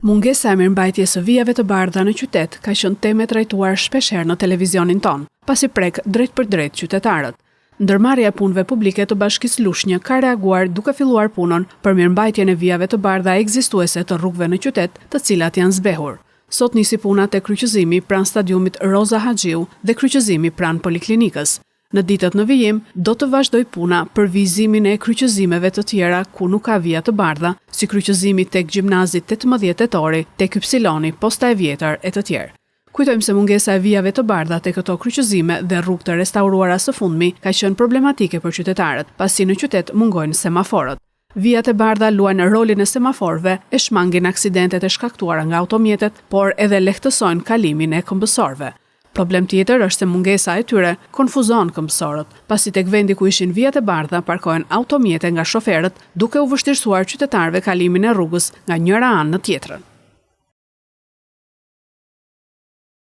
Mungesa e mirëmbajtjes së vijave të bardha në qytet ka qenë temë e trajtuar shpeshherë në televizionin ton, pasi prek drejt për drejt qytetarët. Ndërmarrja e punëve publike të Bashkisë Lushnjë ka reaguar duke filluar punën për mirëmbajtjen e vijave të bardha ekzistuese të rrugëve në qytet, të cilat janë zbehur. Sot nisi puna te kryqëzimi pranë stadiumit Roza Haxhiu dhe kryqëzimi pranë poliklinikës. Në ditët në vijim, do të vazhdoj puna për vizimin e kryqëzimeve të tjera ku nuk ka vija të bardha, si kryqëzimi tek gjimnazi 18 tetori, tek Ypsiloni, Posta e Vjetër e të tjerë. Kujtojmë se mungesa e vijave të bardha te këto kryqëzime dhe rrugë të restauruara së fundmi ka qenë problematike për qytetarët, pasi në qytet mungojnë semaforët. Vijat e bardha luajnë rolin e semaforëve, e shmangin aksidentet e shkaktuara nga automjetet, por edhe lehtësojnë kalimin e këmbësorëve. Problem tjetër është se mungesa e tyre konfuzon këmbësorët, pasi tek vendi ku ishin vijat e bardha parkohen automjete nga shoferët, duke u vështirësuar qytetarëve kalimin e rrugës nga njëra anë në tjetrën.